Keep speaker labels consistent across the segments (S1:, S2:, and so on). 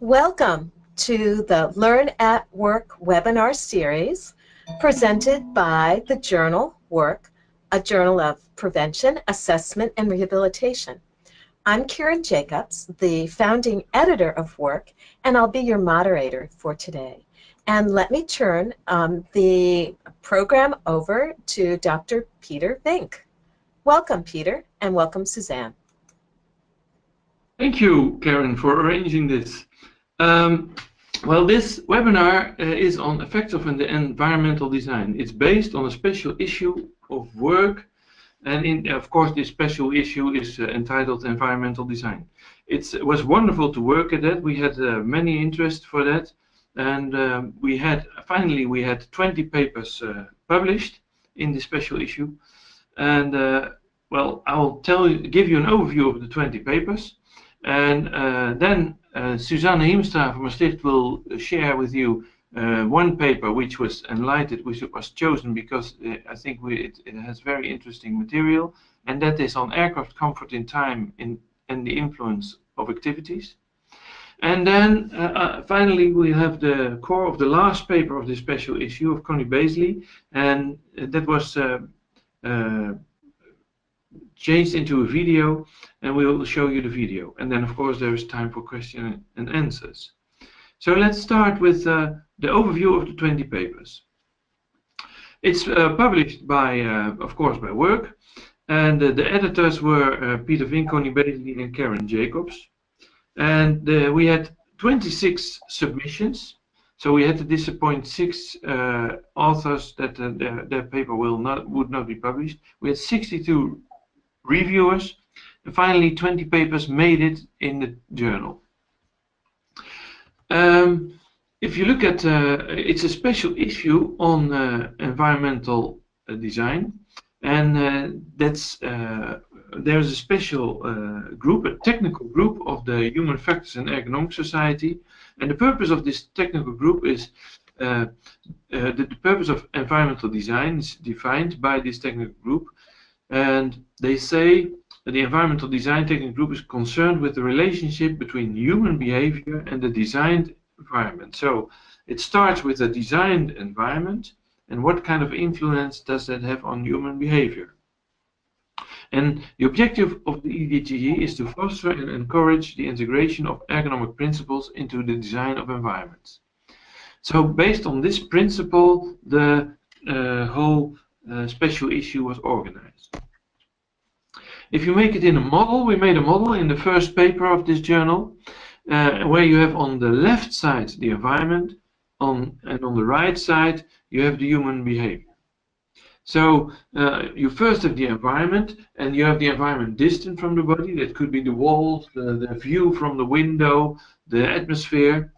S1: Welcome to the Learn at Work webinar series presented by the journal Work, a journal of prevention, assessment, and rehabilitation. I'm Karen Jacobs, the founding editor of Work, and I'll be your moderator for today. And let me turn the program over to Dr. Peter Vink. Welcome, Peter, and welcome, Suzanne.
S2: Thank you, Karen, for arranging this. Well, this webinar is on effects of environmental design. It's based on a special issue of Work, and of course this special issue is entitled Environmental Design. It was wonderful to work at that. We had many interest for that, and finally we had 20 papers published in this special issue. And well, I'll give you an overview of the 20 papers. And then Suzanne Hiemstra-van Mastrigt will share with you one paper which was enlightened, which was chosen because I think it has very interesting material, and that is on aircraft comfort in time and the influence of activities. And then finally we have the core of the last paper of this special issue of Conne Bazley, and that was changed into a video, and we will show you the video. And then of course there is time for questions and answers. So let's start with the overview of the 20 papers. It's published by, of course, by Work, and the editors were Peter Vink, Conne Bazley, and Karen Jacobs. And we had 26 submissions, so we had to disappoint 6 authors that their paper would not be published. We had 62 reviewers, and finally 20 papers made it in the journal. If you look at it's a special issue on environmental design, and there's a special group, a technical group of the Human Factors and Ergonomic Society, and the purpose of this technical group is the purpose of environmental design is defined by this technical group. And they say that the environmental design technical group is concerned with the relationship between human behavior and the designed environment. So it starts with a designed environment, and what kind of influence does that have on human behavior? And the objective of the EDGE is to foster and encourage the integration of ergonomic principles into the design of environments. So based on this principle, the whole special issue was organized. If you make it in a model, we made a model in the first paper of this journal, where you have on the left side the environment, and on the right side you have the human behavior. So you first have the environment, and you have the environment distant from the body. That could be the walls, the view from the window, the atmosphere.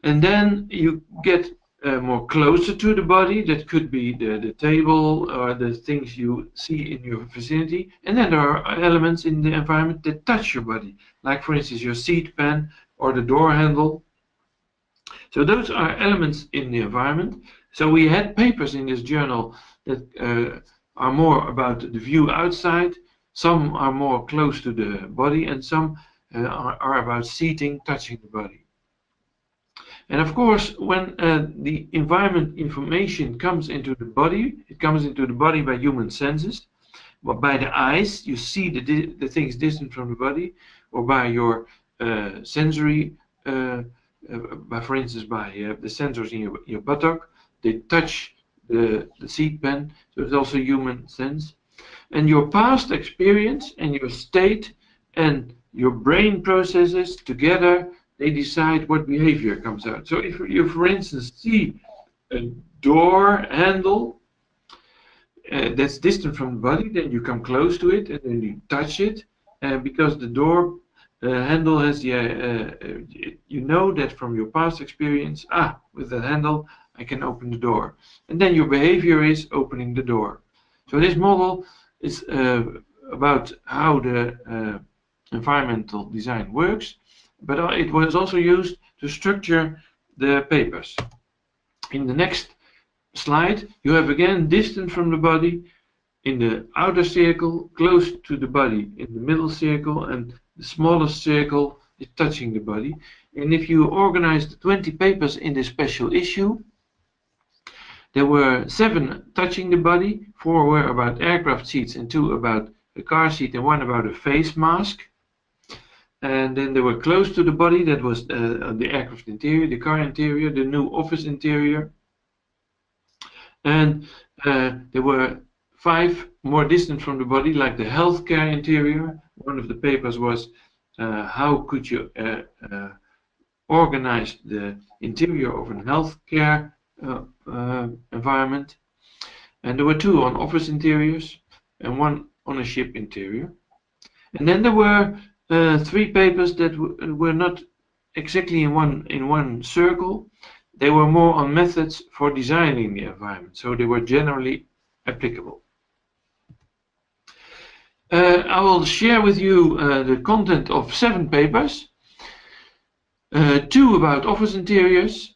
S2: And then you get more closer to the body. That could be the table or the things you see in your vicinity. And then there are elements in the environment that touch your body, like for instance your seat pan or the door handle. So those are elements in the environment. So we had papers in this journal that are more about the view outside. Some are more close to the body, and some are about seating, touching the body. And of course, when the environment information comes into the body, it comes into the body by human senses. But by the eyes, you see the things distant from the body, or by your sensory, for instance, by the sensors in your buttock. They touch the seat pan, so it's also human sense. And your past experience and your state and your brain processes together, they decide what behavior comes out. So if you, for instance, see a door handle that's distant from the body, then you come close to it and then you touch it, because the door handle has the, you know that from your past experience, with that handle I can open the door. And then your behavior is opening the door. So this model is about how the environmental design works. But it was also used to structure the papers. In the next slide, you have again distant from the body, in the outer circle, close to the body in the middle circle, and the smallest circle is touching the body. And if you organize the 20 papers in this special issue, there were 7 touching the body, 4 were about aircraft seats and 2 about a car seat and 1 about a face mask. And then they were close to the body, that was the aircraft interior, the car interior, the new office interior. And there were 5 more distant from the body, like the healthcare interior. One of the papers was how could you organize the interior of a healthcare environment. And there were 2 on office interiors and 1 on a ship interior. And then there were 3 papers that were not exactly in one circle. They were more on methods for designing the environment, so they were generally applicable. I will share with you the content of 7 papers. 2 about office interiors.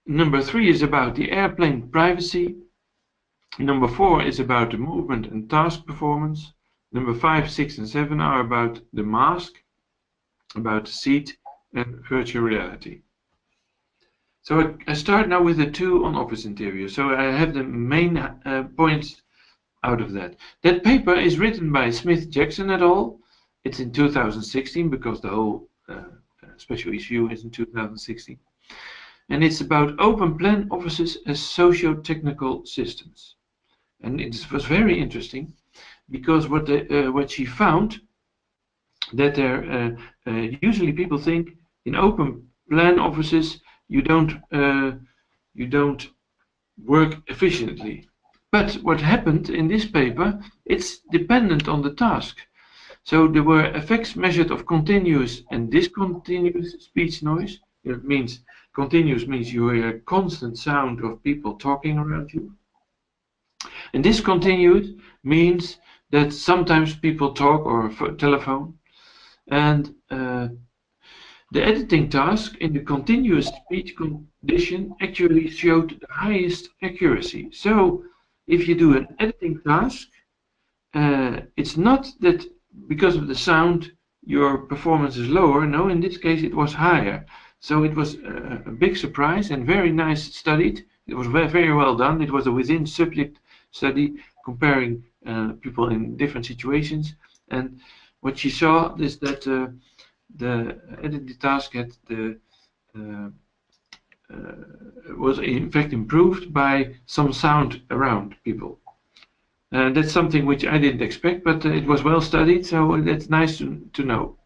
S2: Number 3 is about the airplane privacy. Number 4 is about the movement and task performance. Number 5, 6, and 7 are about the mask, about the seat, and virtual reality. So I start now with the 2 on office interior. So I have the main points out of that. That paper is written by Smith Jackson et al. It's in 2016 because the whole special issue is in 2016. And it's about open plan offices as socio-technical systems. And it was very interesting because what she found, that there usually people think in open plan offices you don't work efficiently. But what happened in this paper, it's dependent on the task. So there were effects measured of continuous and discontinuous speech noise. It means continuous means you hear a constant sound of people talking around you. And discontinuous means that sometimes people talk or telephone. And the editing task in the continuous speech condition actually showed the highest accuracy. So if you do an editing task, it's not that because of the sound your performance is lower. No, in this case it was higher. So it was a big surprise and very nice studied. It was very well done. It was a within subject study comparing people in different situations. And what she saw is that the editing task had was in fact improved by some sound around people. That's something which I didn't expect, but it was well studied, so that's nice to know.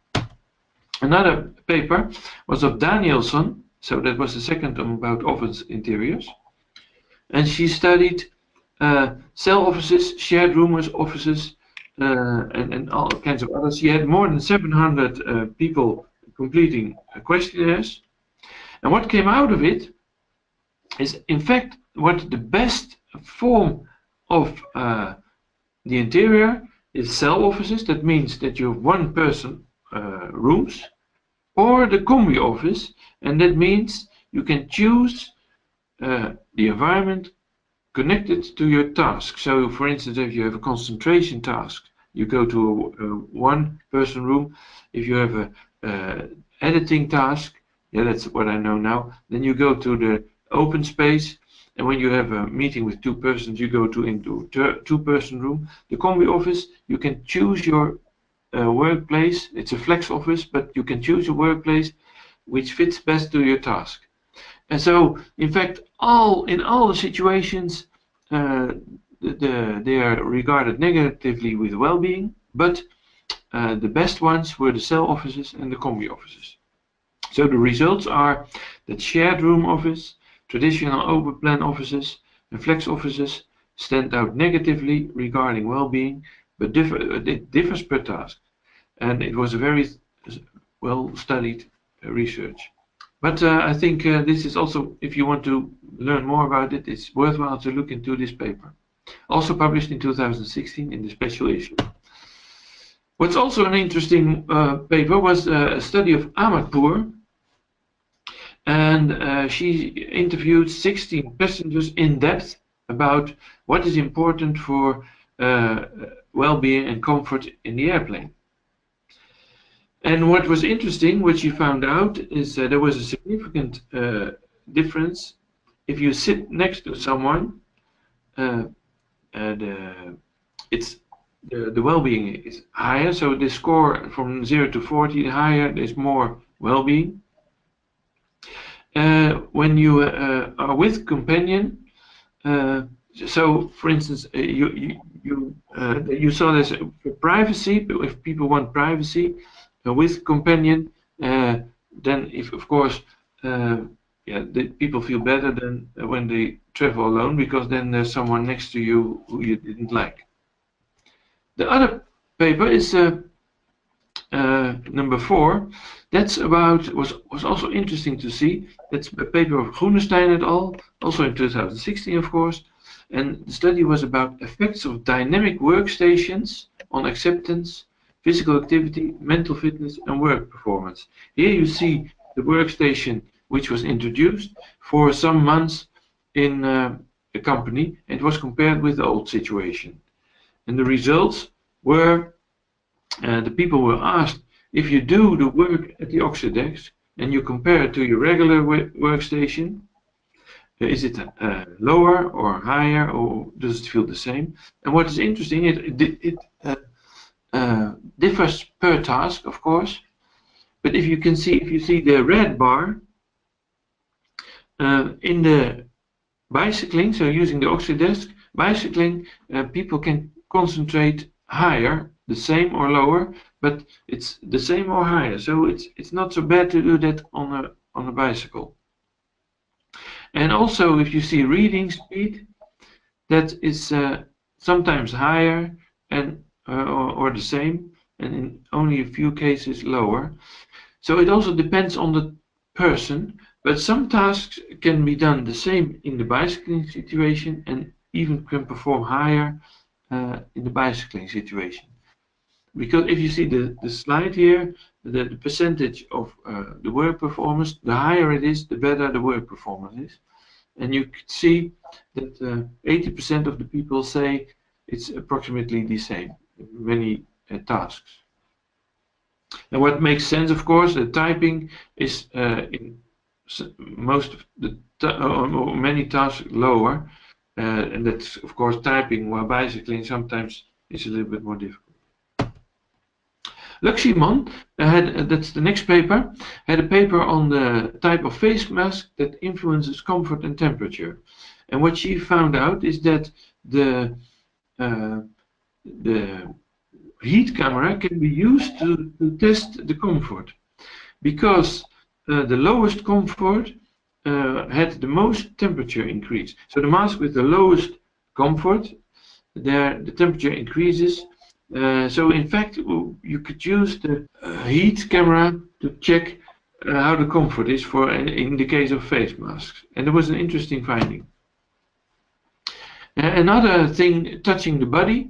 S2: Another paper was of Danielson, so that was the second one about office interiors. And she studied cell offices, shared rooms offices, and all kinds of others. She had more than 700 people completing questionnaires. And what came out of it is, in fact, what the best form of the interior is cell offices. That means that you have one-person rooms, or the combi office, and that means you can choose the environment connected to your task. So, for instance, if you have a concentration task, you go to a one-person room. If you have a editing task, yeah, that's what I know now, then you go to the open space. And when you have a meeting with 2 persons, you go into a 2-person room. The combi office, you can choose your workplace. It's a flex office, but you can choose a workplace which fits best to your task. And so, in fact, in all the situations, they are regarded negatively with well-being, but the best ones were the cell offices and the combi offices. So the results are that shared room office, traditional open plan offices, and flex offices stand out negatively regarding well-being, but it differs per task. And it was a very well-studied research. But I think this is also, if you want to learn more about it, it's worthwhile to look into this paper. Also published in 2016 in the special issue. What's also an interesting paper was a study of Ahmadpour. And she interviewed 16 passengers in depth about what is important for well-being and comfort in the airplane. And what was interesting, what she found out, is there was a significant difference if you sit next to someone. It's the well-being is higher, so the score from 0 to 40 higher, there's more well-being. When you are with companion, so for instance, you saw this for privacy. If people want privacy with companion, then if of course, the people feel better than when they travel alone, because then there's someone next to you who you didn't like. The other paper is number 4. That's about was also interesting to see. That's a paper of Groenestein et al. Also in 2016, of course. And the study was about effects of dynamic workstations on acceptance, physical activity, mental fitness, and work performance. Here you see the workstation which was introduced for some months in a company. It was compared with the old situation. And the results were, the people were asked, if you do the work at the Oxidesk and you compare it to your regular workstation, is it lower or higher, or does it feel the same? And what is interesting, it differs per task, of course. But if you see the red bar in the bicycling, so using the Oxidesk bicycling, people can concentrate higher, the same or lower, but it's the same or higher. So it's not so bad to do that on a bicycle. And also, if you see reading speed, that is sometimes higher and or the same, and in only a few cases lower. So it also depends on the person, but some tasks can be done the same in the bicycling situation and even can perform higher in the bicycling situation. Because if you see the slide here, the percentage of the work performance, the higher it is, the better the work performance is. And you could see that 80% of the people say it's approximately the same in many tasks. And what makes sense, of course, the typing is in most of the or many tasks lower, and that's of course typing, while bicycling sometimes is a little bit more difficult. Luximon that's the next paper, had a paper on the type of face mask that influences comfort and temperature. And what she found out is that the heat camera can be used to test the comfort, because the lowest comfort had the most temperature increase. So the mask with the lowest comfort, the temperature increases. So in fact, you could use the heat camera to check how the comfort is in the case of face masks. And there was an interesting finding. Another thing touching the body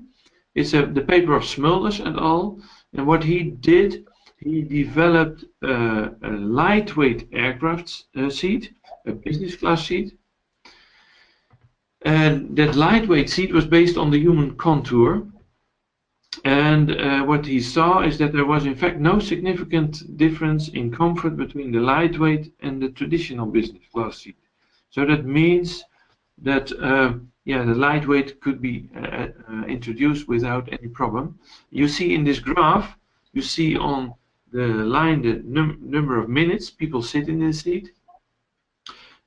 S2: is the paper of Smulders et al. And what he did, he developed a lightweight aircraft seat, a business class seat. And that lightweight seat was based on the human contour. And what he saw is that there was in fact no significant difference in comfort between the lightweight and the traditional business class seat. So that means that the lightweight could be introduced without any problem. You see in this graph, you see on the line the number of minutes people sit in the seat.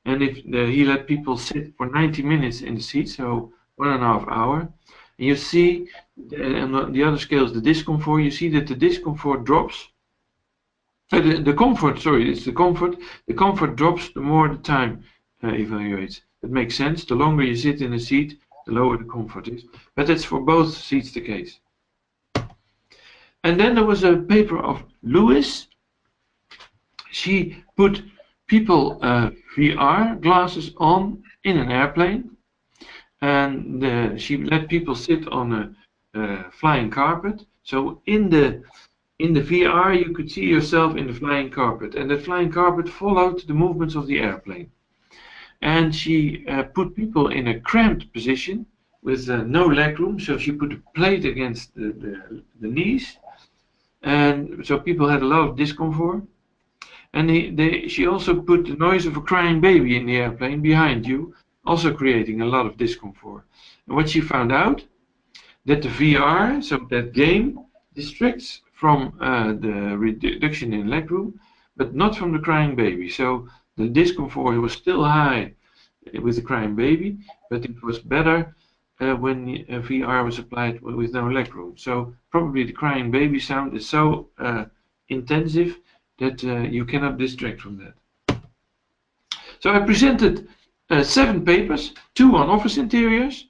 S2: And if he let people sit for 90 minutes in the seat, so 1.5 hours, and you see, on the other scale is the discomfort, you see that the discomfort drops. The comfort, sorry, it's the comfort. The comfort drops the more the time evaluates. It makes sense. The longer you sit in a seat, the lower the comfort is. But that's for both seats the case. And then there was a paper of Lewis. She put people VR glasses on in an airplane. And she let people sit on a flying carpet. So in the VR, you could see yourself in the flying carpet, and the flying carpet followed the movements of the airplane. And she put people in a cramped position with no leg room. So she put a plate against the knees, and so people had a lot of discomfort. And she also put the noise of a crying baby in the airplane behind you, also creating a lot of discomfort. And what she found out, that the VR, so that game, distracts from the reduction in legroom, but not from the crying baby. So the discomfort was still high with the crying baby, but it was better when VR was applied with no legroom. So probably the crying baby sound is so intensive that you cannot distract from that. So I presented 7 papers, 2 on office interiors,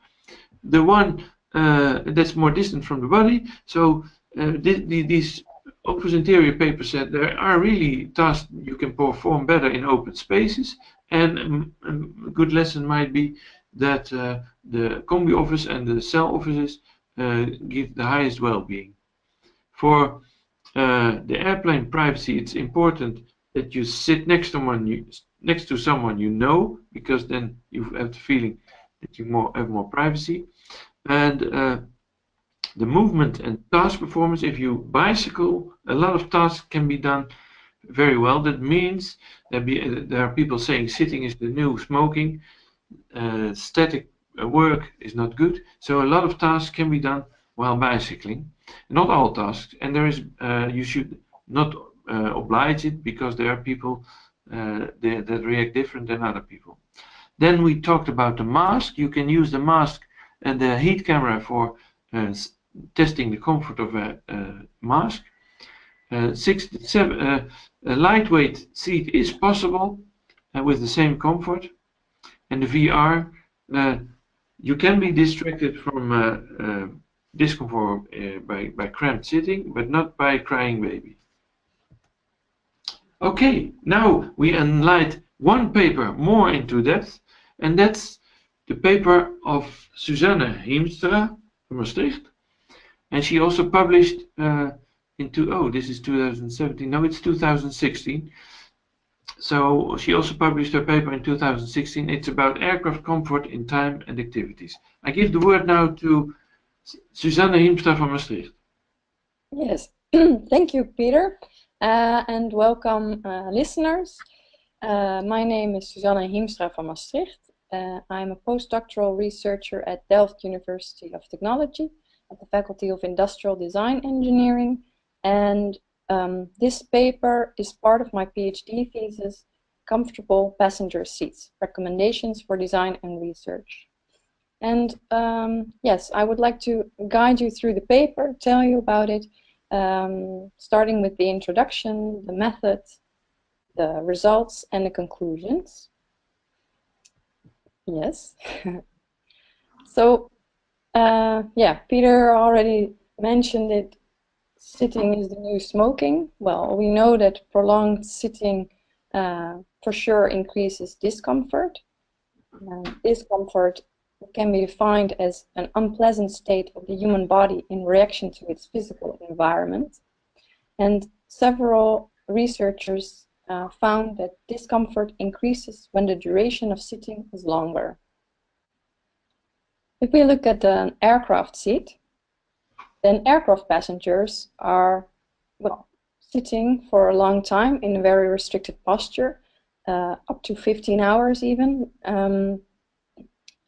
S2: the one that's more distant from the body. So these office interior papers said there are really tasks you can perform better in open spaces, and a good lesson might be that the combi office and the cell offices give the highest well-being. For the airplane privacy, it's important that you sit next to someone you know, because then you have the feeling that you have more privacy. And the movement and task performance, if you bicycle, a lot of tasks can be done very well. That means that there are people saying sitting is the new smoking, static work is not good. So a lot of tasks can be done while bicycling. Not all tasks, and there is you should not oblige it, because there are people that react different than other people. Then we talked about the mask. You can use the mask and the heat camera for testing the comfort of a mask. 6 to 7, a lightweight seat is possible with the same comfort. And the VR, you can be distracted from discomfort by cramped sitting, but not by crying baby. Okay, now we enlight one paper more into depth, and that's the paper of Suzanne Hiemstra-van Mastrigt. And she also published this is 2017, no, it's 2016. So she also published her paper in 2016. It's about aircraft comfort in time and activities. I give the word now to Suzanne Hiemstra-van Mastrigt.
S3: Yes, thank you, Peter, and welcome, listeners. My name is Suzanne Hiemstra-van Mastrigt. I'm a postdoctoral researcher at Delft University of Technology at the Faculty of Industrial Design Engineering, and this paper is part of my PhD thesis, Comfortable Passenger Seats, Recommendations for Design and Research. And yes, I would like to guide you through the paper, tell you about it, starting with the introduction, the method, the results, and the conclusions. Yes. So, yeah, Peter already mentioned it. Sitting is the new smoking. Well, we know that prolonged sitting for sure increases discomfort. Discomfort can be defined as an unpleasant state of the human body in reaction to its physical environment. And several researchers found that discomfort increases when the duration of sitting is longer. If we look at an aircraft seat, then aircraft passengers are, well, sitting for a long time in a very restricted posture, up to 15 hours even.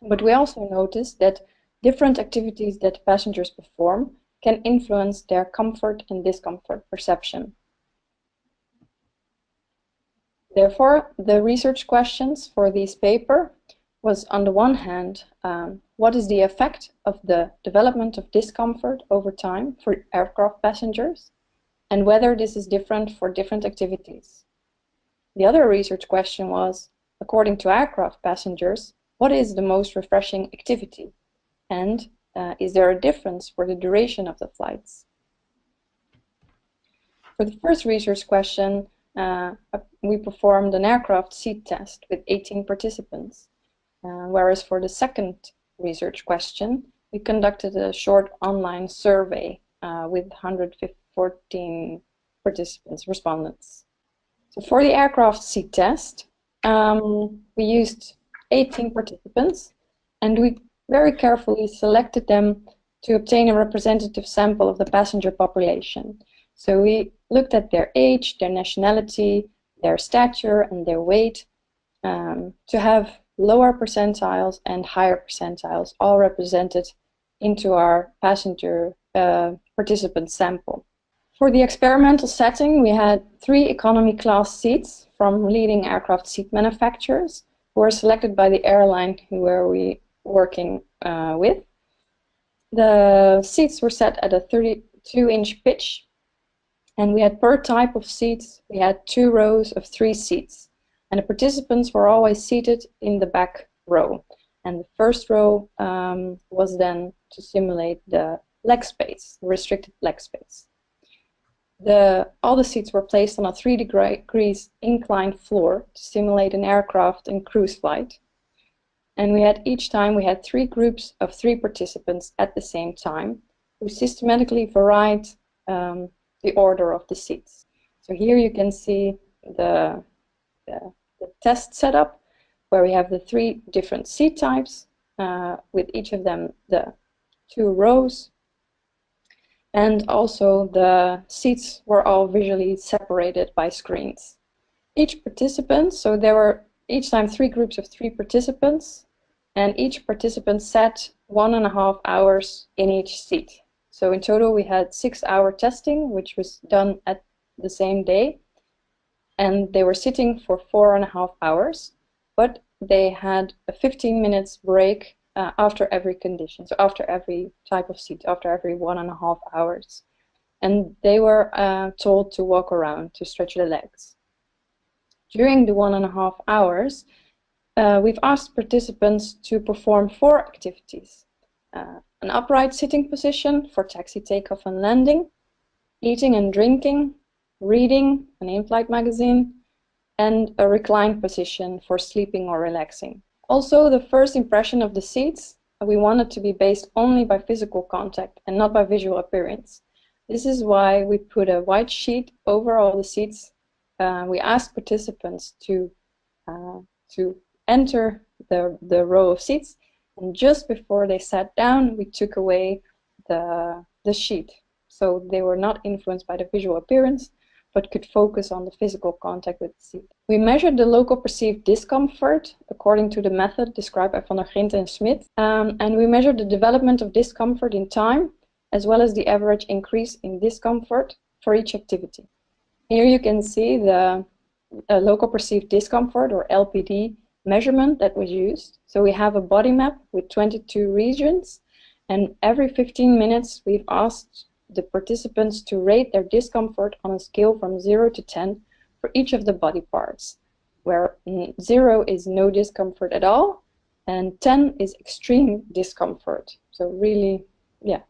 S3: But we also notice that different activities that passengers perform can influence their comfort and discomfort perception. Therefore, the research questions for this paper was, on the one hand, what is the effect of the development of discomfort over time for aircraft passengers, and whether this is different for different activities. The other research question was, according to aircraft passengers, what is the most refreshing activity, and is there a difference for the duration of the flights? For the first research question, we performed an aircraft seat test with 18 participants, whereas for the second research question, we conducted a short online survey with 114 participants, respondents. So for the aircraft seat test, we used 18 participants, and we very carefully selected them to obtain a representative sample of the passenger population. So we looked at their age, their nationality, their stature, and their weight to have lower percentiles and higher percentiles all represented into our passenger participant sample. For the experimental setting, we had 3 economy class seats from leading aircraft seat manufacturers who were selected by the airline who were we working with. The seats were set at a 32-inch pitch, and we had per type of seats, we had 2 rows of 3 seats. And the participants were always seated in the back row. And the first row was then to simulate the leg space, the restricted leg space. All the seats were placed on a 3 degrees inclined floor to simulate an aircraft in cruise flight. And each time we had 3 groups of 3 participants at the same time who systematically varied the order of the seats. So here you can see the test setup where we have the 3 different seat types with each of them the 2 rows, and also the seats were all visually separated by screens. Each participant, so there were each time 3 groups of 3 participants, and each participant sat 1.5 hours in each seat. So in total we had 6-hour testing, which was done at the same day, and they were sitting for 4.5 hours, but they had a 15 minutes break after every condition, so after every type of seat, after every 1.5 hours. And they were told to walk around, to stretch their legs. During the 1.5 hours, we've asked participants to perform 4 activities. An upright sitting position for taxi, takeoff and landing, eating and drinking, reading an in-flight magazine, and a reclined position for sleeping or relaxing. Also, the first impression of the seats, we wanted to be based only by physical contact and not by visual appearance. This is why we put a white sheet over all the seats. We asked participants to enter the row of seats, and just before they sat down, we took away the sheet. So they were not influenced by the visual appearance, but could focus on the physical contact with the seat. We measured the local perceived discomfort according to the method described by Van der Grint and Smit, and we measured the development of discomfort in time, as well as the average increase in discomfort for each activity. Here you can see the local perceived discomfort, or LPD, measurement that was used. So we have a body map with 22 regions, and every 15 minutes we've asked the participants to rate their discomfort on a scale from 0 to 10 for each of the body parts, where 0 is no discomfort at all, and 10 is extreme discomfort. So really, yeah,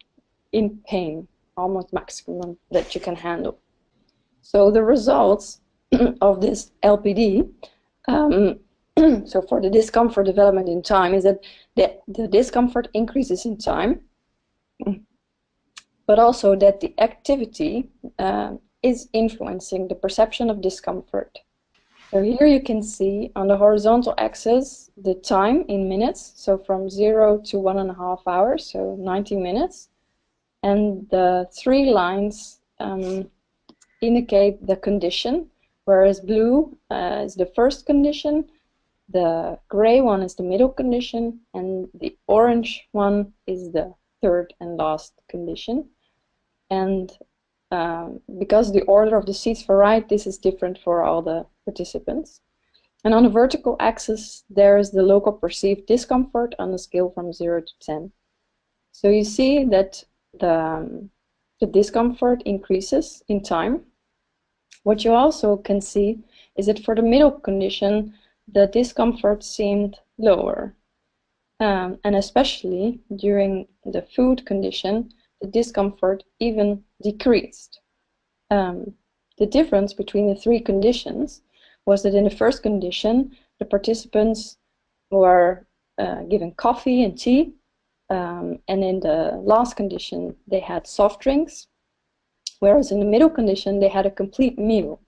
S3: in pain, almost maximum that you can handle. So the results of this LPD, so for the discomfort development in time, is that the discomfort increases in time, but also that the activity is influencing the perception of discomfort. So here you can see on the horizontal axis the time in minutes, so from 0 to 1.5 hours, so 90 minutes, and the 3 lines indicate the condition, whereas blue is the first condition, the gray one is the middle condition, and the orange one is the third and last condition. And because the order of the seats varied, this is different for all the participants. And on the vertical axis, there is the local perceived discomfort on a scale from 0 to 10. So you see that the discomfort increases in time. What you also can see is that for the middle condition, the discomfort seemed lower. And especially during the food condition, the discomfort even decreased. The difference between the 3 conditions was that in the first condition, the participants were given coffee and tea, and in the last condition, they had soft drinks, whereas in the middle condition, they had a complete meal.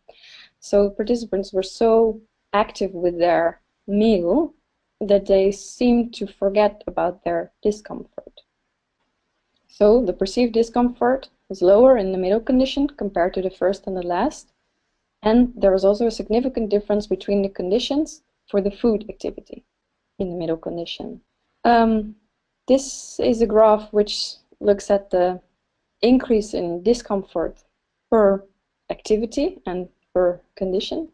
S3: So participants were so active with their meal that they seemed to forget about their discomfort. So the perceived discomfort was lower in the middle condition compared to the first and the last. And there was also a significant difference between the conditions for the food activity in the middle condition. This is a graph which looks at the increase in discomfort per activity and per condition.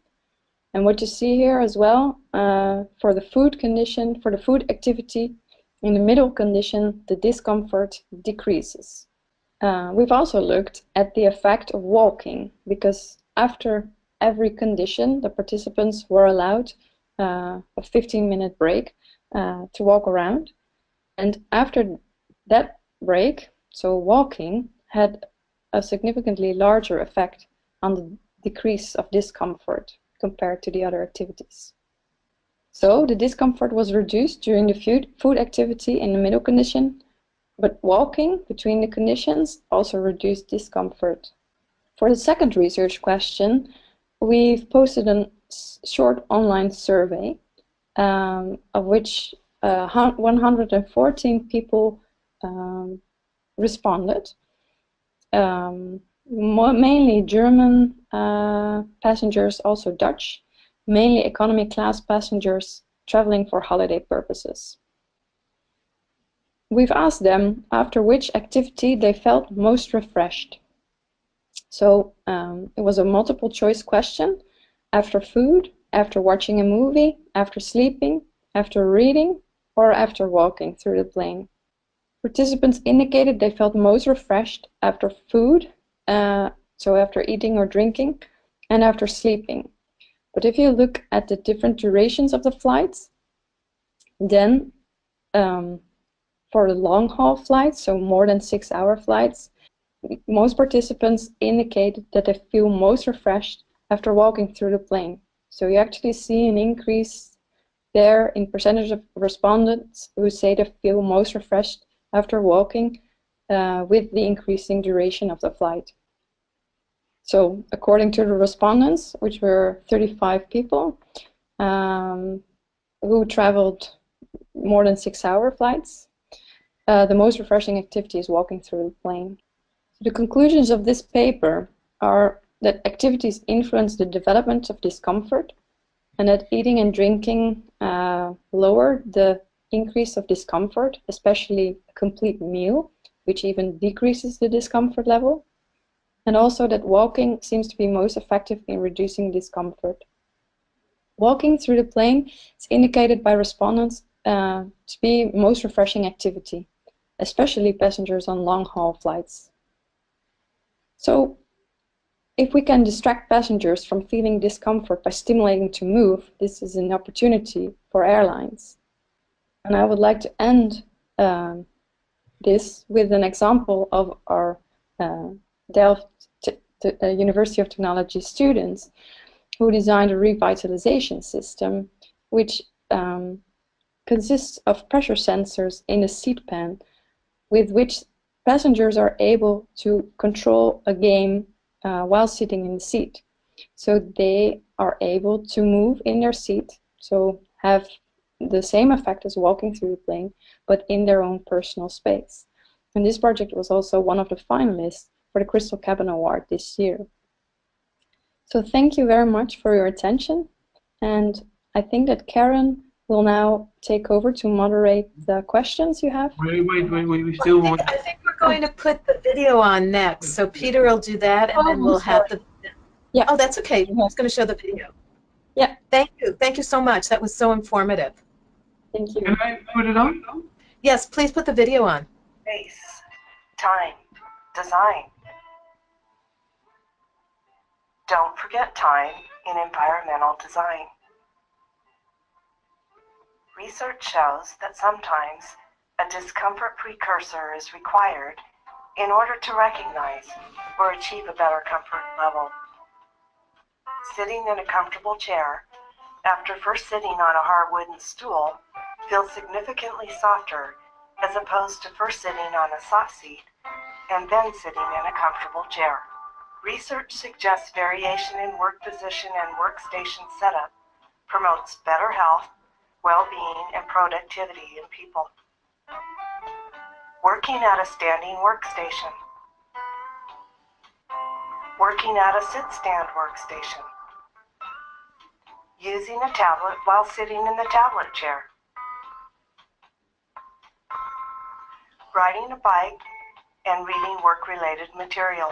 S3: And what you see here as well, for the food condition, for the food activity, in the middle condition, the discomfort decreases. We've also looked at the effect of walking, because after every condition, the participants were allowed a 15-minute break to walk around. And after that break, so walking had a significantly larger effect on the decrease of discomfort compared to the other activities. So the discomfort was reduced during the food activity in the middle condition, but walking between the conditions also reduced discomfort. For the second research question, we've posted a short online survey of which 114 people responded, mainly German passengers, also Dutch, mainly economy class passengers traveling for holiday purposes. We've asked them after which activity they felt most refreshed. So it was a multiple choice question: after food, after watching a movie, after sleeping, after reading, or after walking through the plane. Participants indicated they felt most refreshed after food, so after eating or drinking, and after sleeping. But if you look at the different durations of the flights, then for the long haul flights, so more than 6-hour flights, most participants indicated that they feel most refreshed after walking through the plane. So you actually see an increase there in percentage of respondents who say they feel most refreshed after walking with the increasing duration of the flight. So according to the respondents, which were 35 people who traveled more than 6-hour flights, the most refreshing activity is walking through the plane. The conclusions of this paper are that activities influence the development of discomfort, and that eating and drinking lower the increase of discomfort, especially a complete meal, which even decreases the discomfort level, and also that walking seems to be most effective in reducing discomfort. Walking through the plane is indicated by respondents to be most refreshing activity, especially passengers on long-haul flights. So, if we can distract passengers from feeling discomfort by stimulating to move, this is an opportunity for airlines. And I would like to end this with an example of our Delft University of Technology students who designed a revitalization system which consists of pressure sensors in a seat pan with which passengers are able to control a game while sitting in the seat. So they are able to move in their seat, so have the same effect as walking through the plane, but in their own personal space. And this project was also one of the finalists for the Crystal Cabin Award this year. So thank you very much for your attention, and I think that Karen will now take over to moderate the questions you have.
S2: Wait, we still want...
S1: I think we're going to put the video on next, so Peter will do that, and then we'll have the...
S3: Yeah.
S1: Oh, that's okay. I was going to show the video.
S3: Yeah.
S1: Thank you so much. That was so informative.
S3: Thank you.
S2: Can I put it on?
S1: Yes, please put the video on.
S4: Space, time, design. Don't forget time in environmental design. Research shows that sometimes a discomfort precursor is required in order to recognize or achieve a better comfort level. Sitting in a comfortable chair after first sitting on a hard wooden stool feels significantly softer as opposed to first sitting on a soft seat and then sitting in a comfortable chair. Research suggests variation in work position and workstation setup promotes better health, well-being, and productivity in people. Working at a standing workstation. working at a sit-stand workstation, using a tablet while sitting in the tablet chair, riding a bike, and reading work-related material.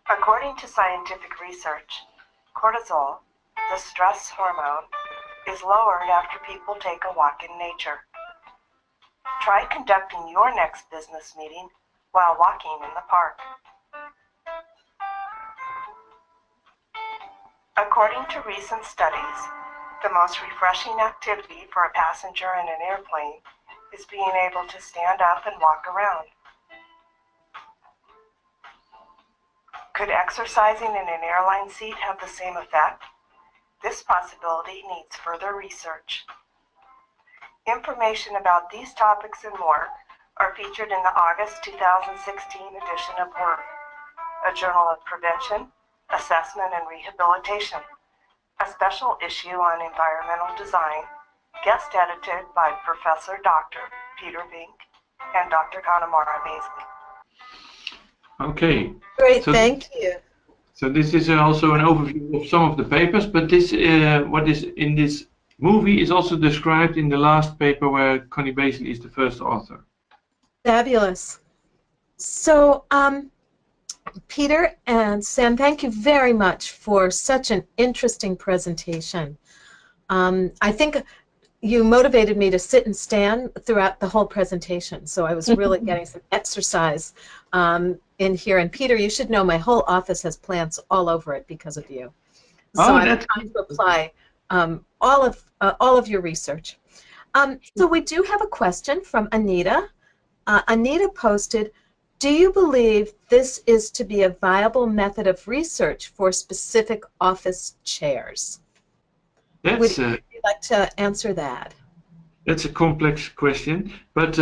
S4: According to scientific research, cortisol, the stress hormone, is lowered after people take a walk in nature. Try conducting your next business meeting while walking in the park. According to recent studies, the most refreshing activity for a passenger in an airplane is being able to stand up and walk around. Could exercising in an airline seat have the same effect? This possibility needs further research. Information about these topics and more are featured in the August 2016 edition of Work, a journal of prevention, assessment, and rehabilitation, a special issue on environmental design, guest edited by Professor Dr. Peter Vink and Dr. Conne Bazley.
S2: Okay.
S1: Great,
S2: So
S1: thank you.
S2: So this is also an overview of some of the papers, but this what is in this movie is also described in the last paper where Conne Bazley is the first author.
S1: Fabulous. So, Peter and Sam, thank you very much for such an interesting presentation. I think you motivated me to sit and stand throughout the whole presentation, so I was really getting some exercise in here. And Peter, you should know my whole office has plants all over it because of you. So I'm trying to apply all of your research. So we do have a question from Anita. Anita posted, do you believe this is to be a viable method of research for specific office chairs? Would you like to answer that?
S2: That's a complex question, but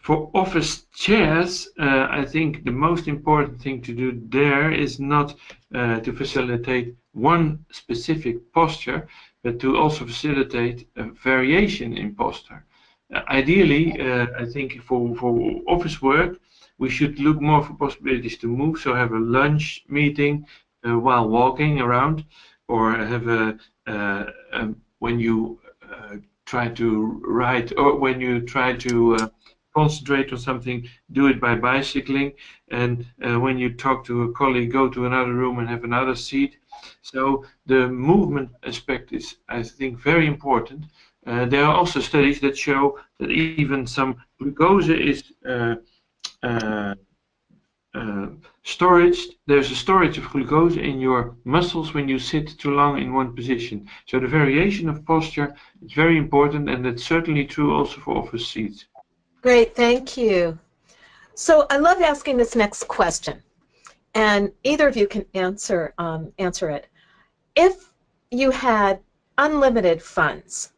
S2: for office chairs, I think the most important thing to do there is not to facilitate one specific posture, but to also facilitate a variation in posture. Ideally, I think for office work, we should look more for possibilities to move, so have a lunch meeting while walking around, or have when you try to write, or when you try to concentrate on something, do it by bicycling, and when you talk to a colleague, go to another room and have another seat. So the movement aspect is, I think, very important. There are also studies that show that even some glucose is storage. There's a storage of glucose in your muscles when you sit too long in one position. So the variation of posture is very important, and that's certainly true also for office seats.
S1: Great, thank you. So I love asking this next question, and either of you can answer it. If you had unlimited funds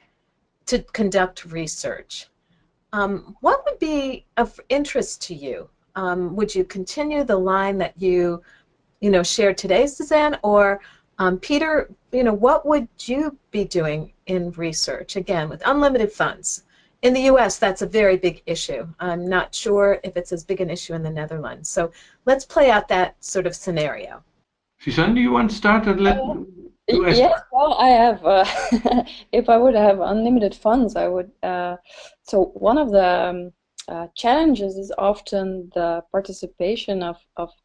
S1: to conduct research, what would be of interest to you? Would you continue the line that you shared today, Suzanne, or Peter? What would you be doing in research? Again, with unlimited funds. In the U.S., that's a very big issue. I'm not sure if it's as big an issue in the Netherlands. So let's play out that sort of scenario.
S2: Suzanne, do you want to start?
S3: Yes, well, I have. If I would have unlimited funds, I would. So one of the challenges is often the participation of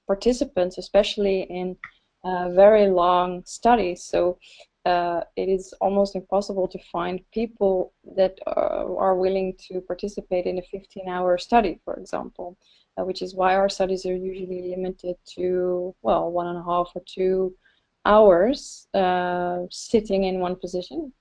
S3: participants, especially in very long studies. So it is almost impossible to find people that are willing to participate in a 15-hour study, for example, which is why our studies are usually limited to, well, 1.5 or 2 hours sitting in one position.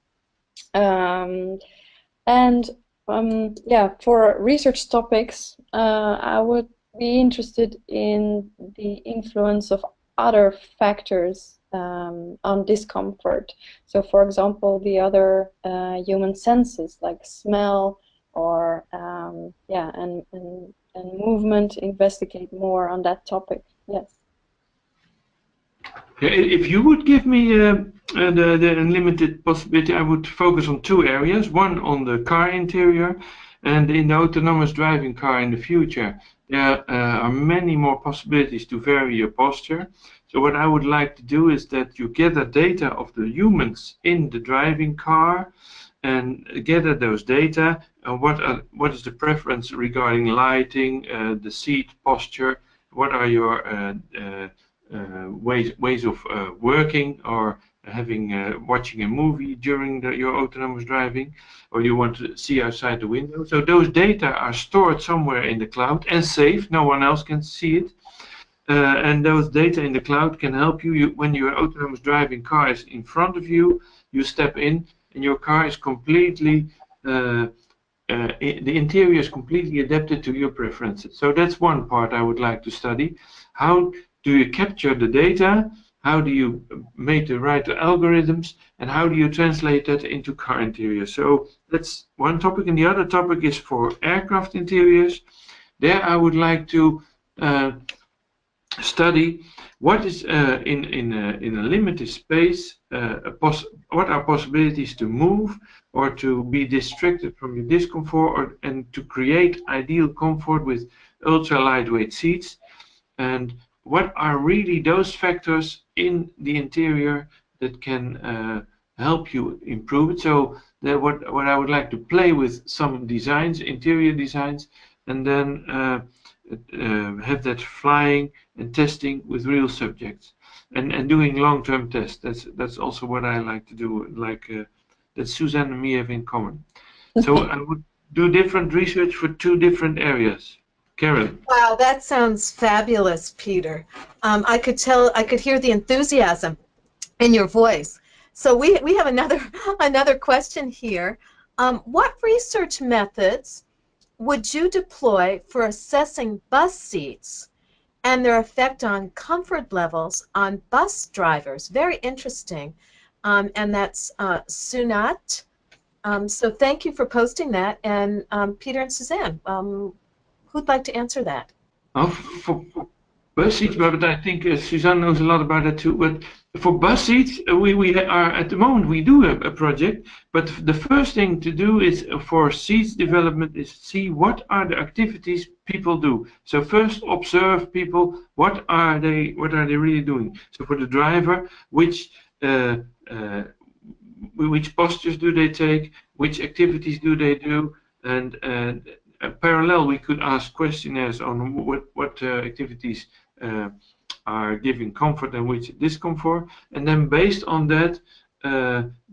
S3: Yeah, for research topics, I would be interested in the influence of other factors on discomfort. So, for example, the other human senses like smell or yeah, and movement. Investigate more on that topic. Yes.
S2: If you would give me the unlimited possibility, I would focus on 2 areas. One on the car interior, and in the autonomous driving car in the future, there are many more possibilities to vary your posture. So what I would like to do is that you gather data of the humans in the driving car and gather those data. What is the preference regarding lighting, the seat posture, what are your ways of working or watching a movie during your autonomous driving, or you want to see outside the window. So those data are stored somewhere in the cloud and saved. No one else can see it. And those data in the cloud can help you, when your autonomous driving car is in front of you, you step in and your car is completely, the interior is completely adapted to your preferences. So that's one part I would like to study. How do you capture the data? How do you make the right algorithms? And how do you translate that into car interiors? So that's one topic. And the other topic is for aircraft interiors. There I would like to study what is in a limited space, what are possibilities to move or to be distracted from your discomfort, and to create ideal comfort with ultra lightweight seats, and what are really those factors in the interior that can help you improve it. So what I would like to play with some designs, interior designs, and then have that flying and testing with real subjects, and doing long-term tests. That's also what I like to do, like that Suzanne and me have in common. So I would do different research for two different areas. Karen.
S1: Wow, that sounds fabulous, Peter. I could hear the enthusiasm in your voice. So we have another question here. What research methods would you deploy for assessing bus seats and their effect on comfort levels on bus drivers? Very interesting. And that's Sunat. So thank you for posting that. And Peter and Suzanne, who'd like to answer that?
S2: For bus seats, but I think Suzanne knows a lot about that too. But for bus seats, we are at the moment we do a project. But the first thing to do is for seats development is see what are the activities people do. So first observe people. What are they really doing? So for the driver, which postures do they take? Which activities do they do? And parallel, we could ask questionnaires on what activities are giving comfort and which discomfort, and then based on that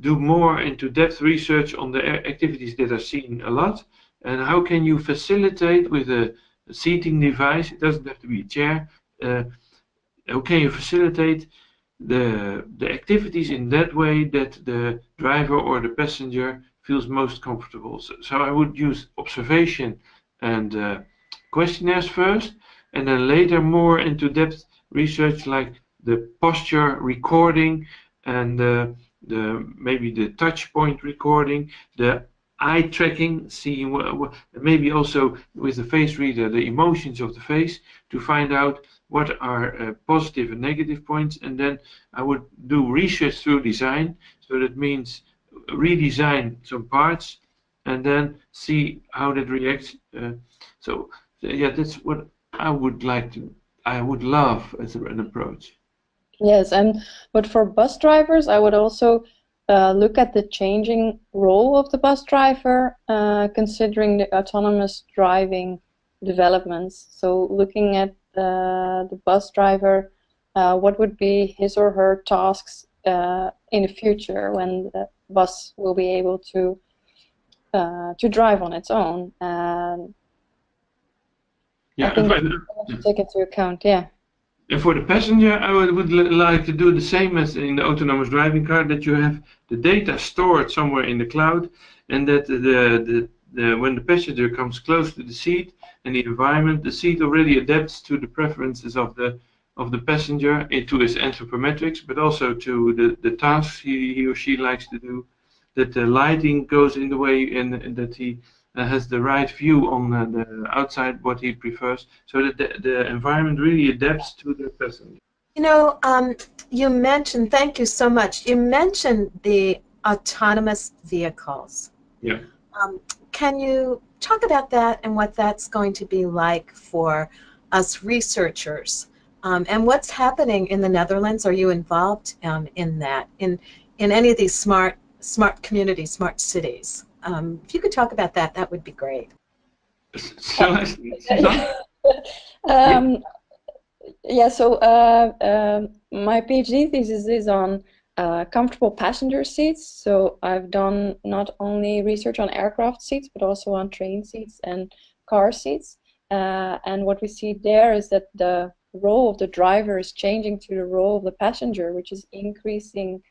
S2: do more into depth research on the activities that are seen a lot, and how can you facilitate with a seating device, it doesn't have to be a chair, how can you facilitate the activities in that way that the driver or the passenger feels most comfortable. So I would use observation and questionnaires first, and then later more into depth research like the posture recording and maybe the touch point recording, the eye tracking, seeing maybe also with the face reader the emotions of the face to find out what are positive and negative points, and then I would do research through design. So that means redesign some parts and then see how that reacts. So yeah, that's what I would love as an approach.
S3: Yes, but for bus drivers, I would also look at the changing role of the bus driver, considering the autonomous driving developments. So looking at the bus driver, what would be his or her tasks in the future when the bus will be able to drive on its own.
S2: Yeah,
S3: I think that's to take into account. Yeah.
S2: And for the passenger, I would like to do the same as in the autonomous driving car, that you have the data stored somewhere in the cloud, and that when the passenger comes close to the seat and the environment, the seat already adapts to the preferences of the passenger, to his anthropometrics, but also to the tasks he or she likes to do, that the lighting goes in the way and that he has the right view on the outside, what he prefers, so that the environment really adapts to the passenger.
S1: You know, you mentioned, thank you so much, you mentioned the autonomous vehicles.
S2: Yeah.
S1: Can you talk about that and what that's going to be like for us researchers? And what's happening in the Netherlands? Are you involved in that, in any of these smart communities, smart cities? If you could talk about that, that would be great.
S2: Shall I, Suzanne?
S3: Yeah, so my PhD thesis is on comfortable passenger seats. So I've done not only research on aircraft seats, but also on train seats and car seats. And what we see there is that the role of the driver is changing to the role of the passenger, which is increasing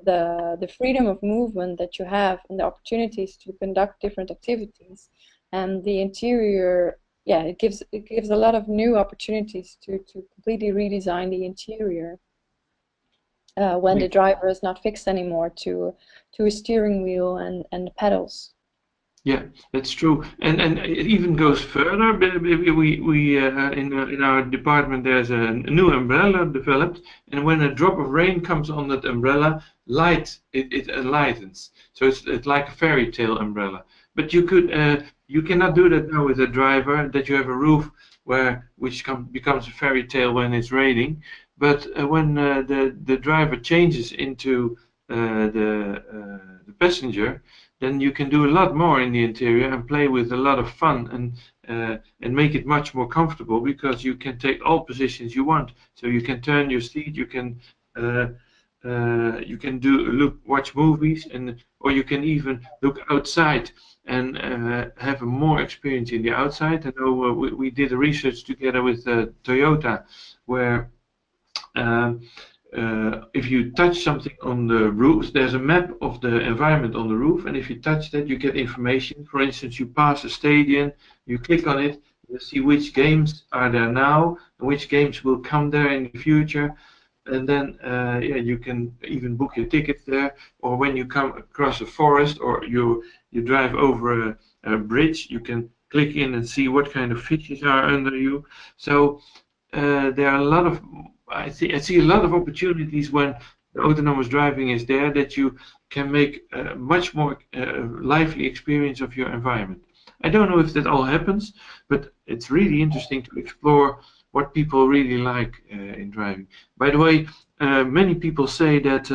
S3: the freedom of movement that you have and the opportunities to conduct different activities. And the interior, yeah, it gives a lot of new opportunities to completely redesign the interior when the driver is not fixed anymore to a steering wheel and the pedals.
S2: Yeah, that's true, and it even goes further. We in our department there's a new umbrella developed, and when a drop of rain comes on that umbrella, it enlightens. So it's like a fairy tale umbrella. But you cannot do that now with a driver. That you have a roof which becomes a fairy tale when it's raining. But when the driver changes into the passenger, then you can do a lot more in the interior and play with a lot of fun and make it much more comfortable, because you can take all positions you want. So you can turn your seat, you can watch movies, or you can even look outside and have a more experience in the outside. I know we did a research together with Toyota where if you touch something on the roof, there's a map of the environment on the roof, and if you touch that, you get information. For instance, you pass a stadium, you click on it, you see which games are there now, and which games will come there in the future, and then yeah, you can even book your tickets there. Or when you come across a forest, or you drive over a bridge, you can click in and see what kind of fishes are under you. So there are a lot of I see a lot of opportunities when the autonomous driving is there, that you can make a much more lively experience of your environment. I don't know if that all happens, but it's really interesting to explore what people really like in driving. By the way, many people say that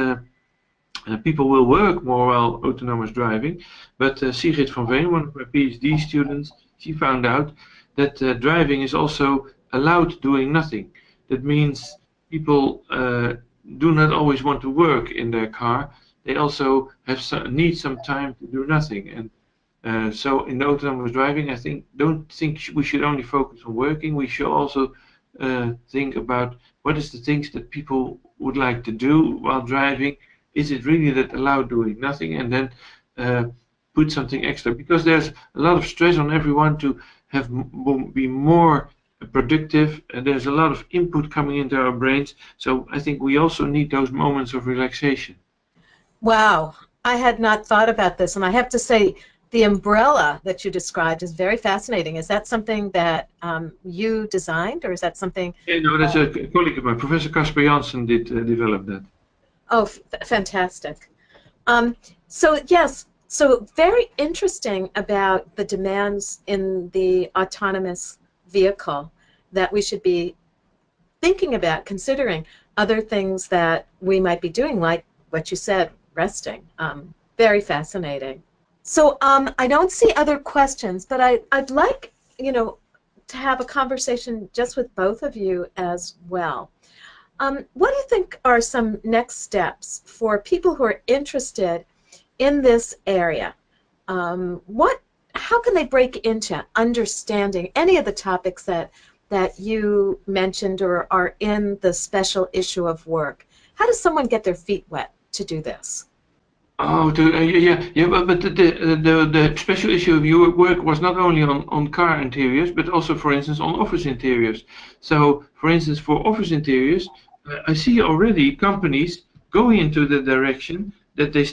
S2: people will work more while autonomous driving, but Sigrid van Veen, one of my PhD students, she found out that driving is also allowed doing nothing. That means people do not always want to work in their car. They also need some time to do nothing. And so in the autonomous driving, I don't think we should only focus on working. We should also think about what is the things that people would like to do while driving. Is it really that allowed doing nothing? And then put something extra, because there's a lot of stress on everyone to be more productive, and there's a lot of input coming into our brains. So I think we also need those moments of relaxation.
S1: Wow, I had not thought about this, and I have to say the umbrella that you described is very fascinating. Is that something that you designed, or is that something?
S2: Yeah, no, that's a colleague of mine, Professor Casper Janssen, did develop that.
S1: Oh, fantastic. So yes, so very interesting about the demands in the autonomous vehicle that we should be thinking about, considering other things that we might be doing, like what you said, resting. Very fascinating. So I don't see other questions, but I'd like, to have a conversation just with both of you as well. What do you think are some next steps for people who are interested in this area? How can they break into understanding any of the topics that you mentioned or are in the special issue of Work? How does someone get their feet wet to do this?
S2: Oh, yeah. But the special issue of your work was not only on car interiors, but also, for instance, on office interiors. So, for instance, for office interiors, I see already companies going into the direction that they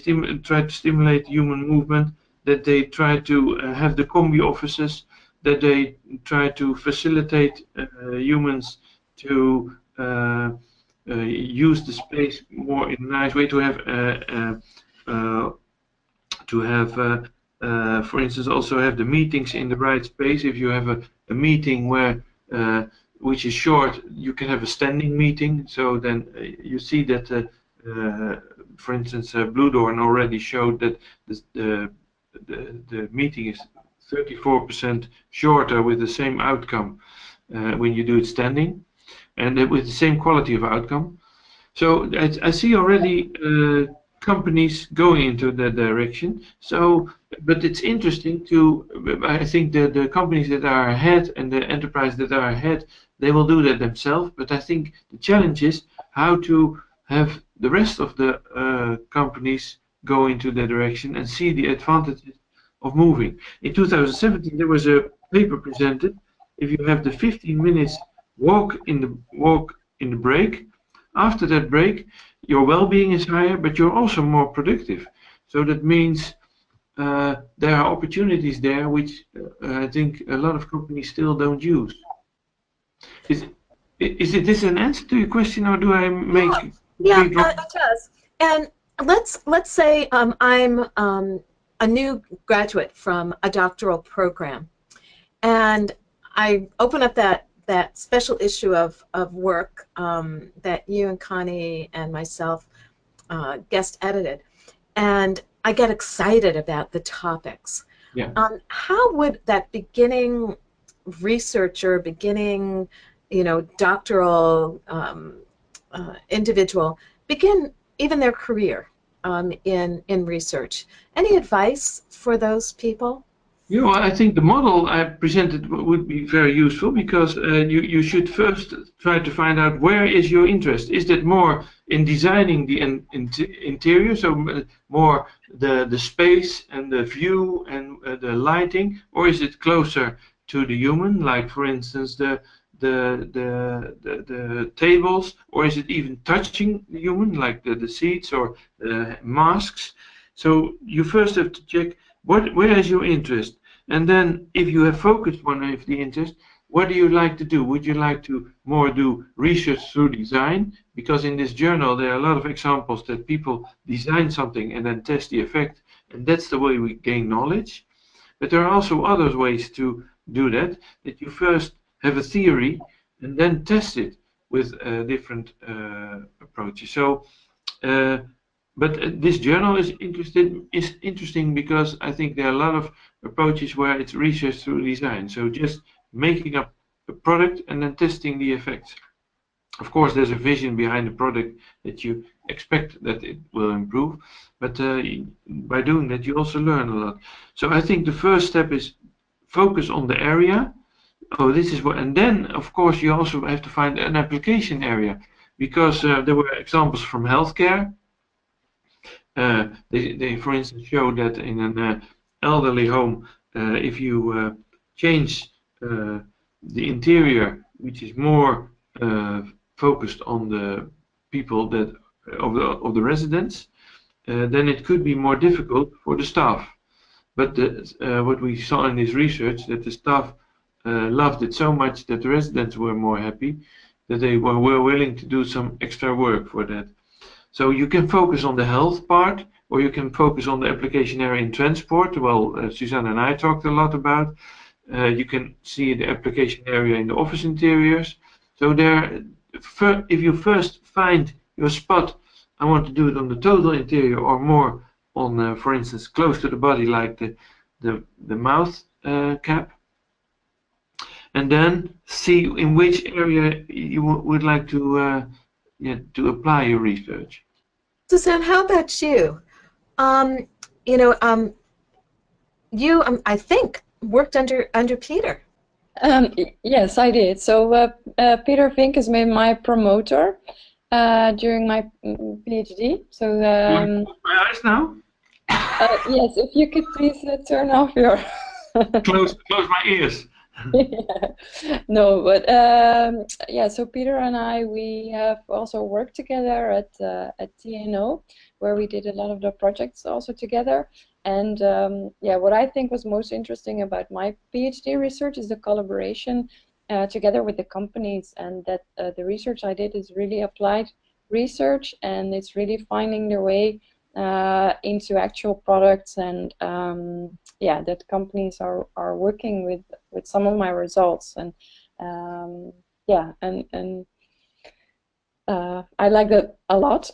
S2: try to stimulate human movement, that they try to have the combi offices, that they try to facilitate humans to use the space more in a nice way, to have for instance, also have the meetings in the right space. If you have a meeting where which is short, you can have a standing meeting. So then you see that, for instance, Bluedorn already showed that the meeting is 34% shorter with the same outcome when you do it standing, and with the same quality of outcome. So I see already companies going into that direction. So, but it's interesting to, I think the companies that are ahead and the enterprises that are ahead, they will do that themselves. But I think the challenge is how to have the rest of the companies go into that direction and see the advantages of moving. In 2017, there was a paper presented. If you have the 15 minutes walk in the break, after that break, your well-being is higher, but you're also more productive. So that means there are opportunities there which I think a lot of companies still don't use. Is this an answer to your question, or do I make?
S1: Yeah, it does. And let's say I'm a new graduate from a doctoral program, and I open up that special issue of work that you and Connie and myself guest edited, and I get excited about the topics.
S2: Yeah.
S1: How would that beginning researcher, beginning, doctoral individual begin even their career in research? Any advice for those people?
S2: I think the model I presented would be very useful, because you should first try to find out where is your interest. Is that more in designing the interior, so more the space and the view and the lighting, or is it closer to the human, like for instance the tables, or is it even touching the human, like the seats or the masks? So you first have to check where is your interest. And then if you have focused one of the interest, what do you like to do? Would you like to more do research through design? Because in this journal there are a lot of examples that people design something and then test the effect, and that's the way we gain knowledge. But there are also other ways to do that you first have a theory and then test it with different approaches. So but this journal is interesting because I think there are a lot of approaches where it's research through design. So just making up a product and then testing the effects. Of course, there's a vision behind the product that you expect that it will improve, but by doing that, you also learn a lot. So I think the first step is focus on the area. Oh, this is what, and then of course you also have to find an application area, because there were examples from healthcare. They, for instance, show that in an elderly home, if you change the interior, which is more focused on the people that of the residents, then it could be more difficult for the staff. But what we saw in this research, that the staff loved it so much that the residents were more happy, that they were willing to do some extra work for that. So you can focus on the health part, or you can focus on the application area in transport. Well, Suzanne and I talked a lot about. You can see the application area in the office interiors. So there, if you first find your spot, I want to do it on the total interior, or more on, for instance, close to the body, like the mouth cap. And then see in which area you would like to apply your research.
S1: Suzanne, how about you? You, I think, worked under Peter.
S3: Yes, I did. So Peter Vink has been my promoter during my PhD. So
S2: my eyes now.
S3: yes, if you could please turn off your
S2: close my ears.
S3: Yeah. No, but yeah. So Peter and I, we have also worked together at TNO, where we did a lot of the projects also together. And yeah, what I think was most interesting about my PhD research is the collaboration together with the companies, and that the research I did is really applied research, and it's really finding their way into actual products, and yeah, that companies are working with some of my results, and yeah, and I like that a lot.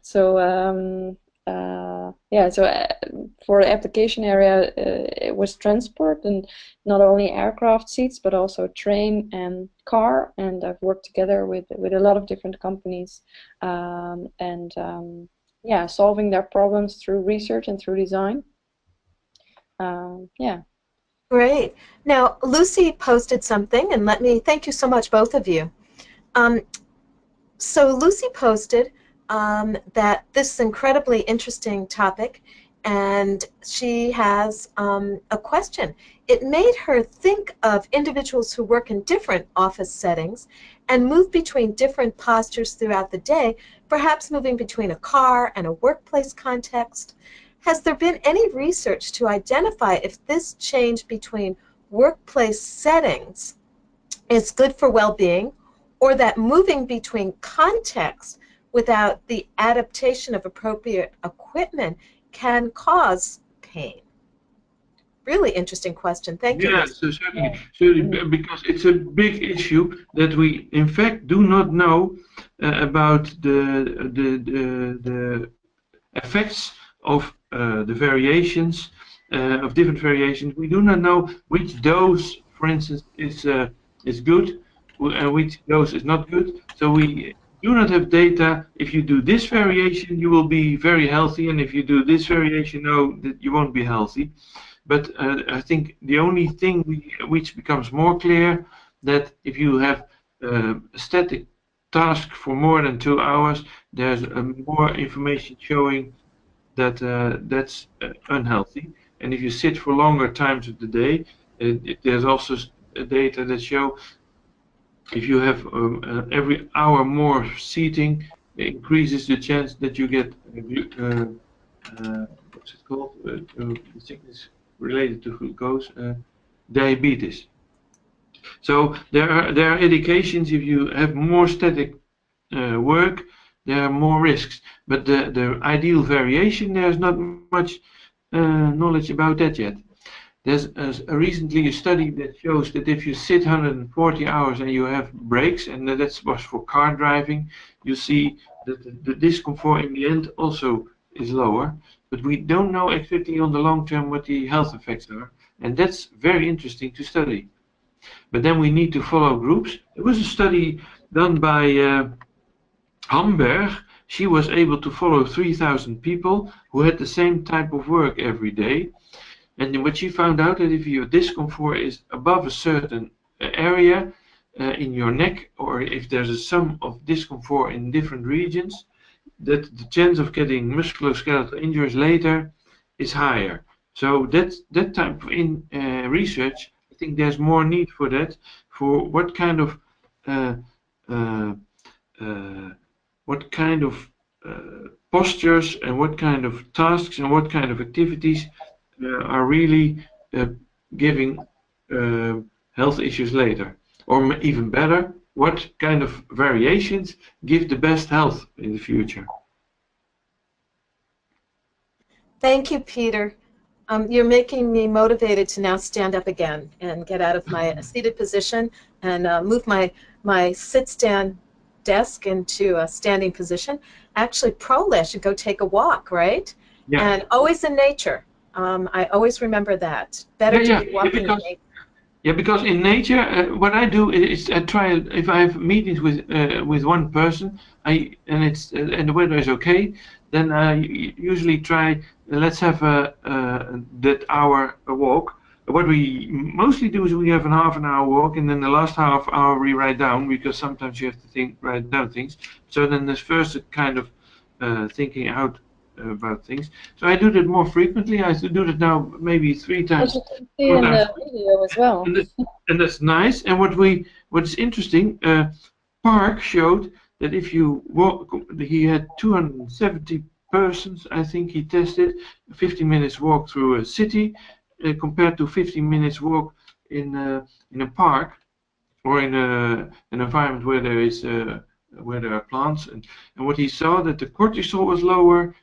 S3: So yeah, so for the application area, it was transport, and not only aircraft seats, but also train and car. And I've worked together with a lot of different companies, and yeah, solving their problems through research and through design. Yeah.
S1: Great. Now, Lucy posted something, and let me thank you so much, both of you. So Lucy posted that this is an incredibly interesting topic, and she has a question. It made her think of individuals who work in different office settings and move between different postures throughout the day, perhaps moving between a car and a workplace context. Has there been any research to identify if this change between workplace settings is good for well-being, or that moving between contexts without the adaptation of appropriate equipment can cause pain? Really interesting question. Thank you,
S2: Yeah,
S1: Lucy.
S2: so certainly. So because it's a big issue that we, in fact, do not know about the effects of the variations of different variations. We do not know which dose, for instance, is good and which dose is not good. So we do not have data. If you do this variation, you will be very healthy, and if you do this variation, no, that you won't be healthy. But I think the only thing which becomes more clear, that if you have a static task for more than 2 hours, there's more information showing that that's unhealthy. And if you sit for longer times of the day, there's also data that show if you have every hour more seating, it increases the chance that you get what's it called? The sickness related to glucose, diabetes. So there are indications if you have more static work, there are more risks. But the ideal variation, there's not much knowledge about that yet. There's recently a study that shows that if you sit 140 hours and you have breaks, and that was for car driving, you see that the discomfort in the end also is lower. But we don't know exactly on the long term what the health effects are, and that's very interesting to study. But then we need to follow groups. There was a study done by Hamburg. She was able to follow 3,000 people who had the same type of work every day. And what she found out that if your discomfort is above a certain area in your neck, or if there's a sum of discomfort in different regions, that the chance of getting musculoskeletal injuries later is higher. So that type of research, I think there's more need for that, for what kind of postures and what kind of tasks and what kind of activities are really giving health issues later. Or even better, what kind of variations give the best health in the future.
S1: Thank you, Peter. You're making me motivated to now stand up again and get out of my seated position and move my sit-stand desk into a standing position. Actually, probably I should go take a walk, right?
S2: Yeah.
S1: And always in nature. I always remember that. Better to be walking in nature.
S2: Yeah, because in nature, what I do is I try, if I have meetings with one person, and the weather is okay, then I usually try, let's have that hour a walk. What we mostly do is we have a half an hour walk, and then the last half hour we write down, because sometimes you have to write down things. So then there's first a kind of thinking out about things. So I do that more frequently. I do that now maybe 3 times.
S3: As you can see in the video as well.
S2: And that's nice. And what's interesting, Park showed that if you walk, he had 270 persons, I think he tested, 15 minutes walk through a city compared to 15 minutes walk in a park or in an environment where there is where there are plants, and what he saw that the cortisol was lower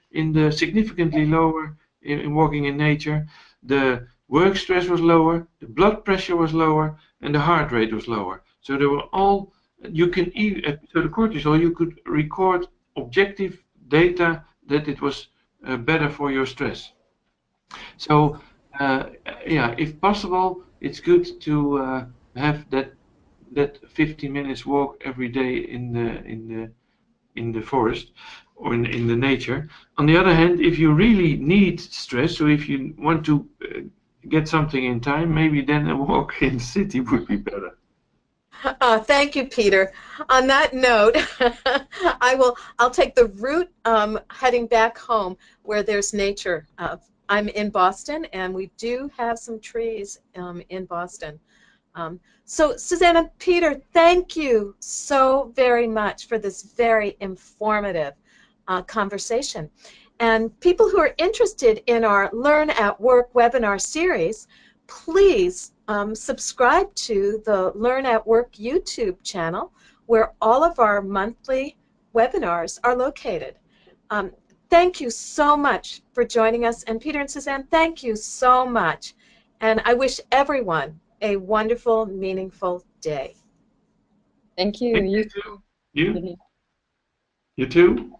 S2: significantly lower in walking in nature, the work stress was lower, the blood pressure was lower, and the heart rate was lower. So they were all, you can even, so the cortisol, you could record objective data that it was better for your stress. So yeah, if possible, it's good to have that 15 minutes walk every day in the forest or in the nature. On the other hand, if you really need stress, so if you want to get something in time, maybe then a walk in the city would be better.
S1: Thank you, Peter. On that note, I'll take the route heading back home where there's nature. I'm in Boston, and we do have some trees in Boston. So Suzanne and Peter, thank you so very much for this very informative conversation. And people who are interested in our Learn at Work webinar series, please subscribe to the Learn at Work YouTube channel, where all of our monthly webinars are located. Thank you so much for joining us. And Peter and Suzanne, thank you so much. And I wish everyone a wonderful, meaningful day.
S3: Thank you.
S2: You too. You too.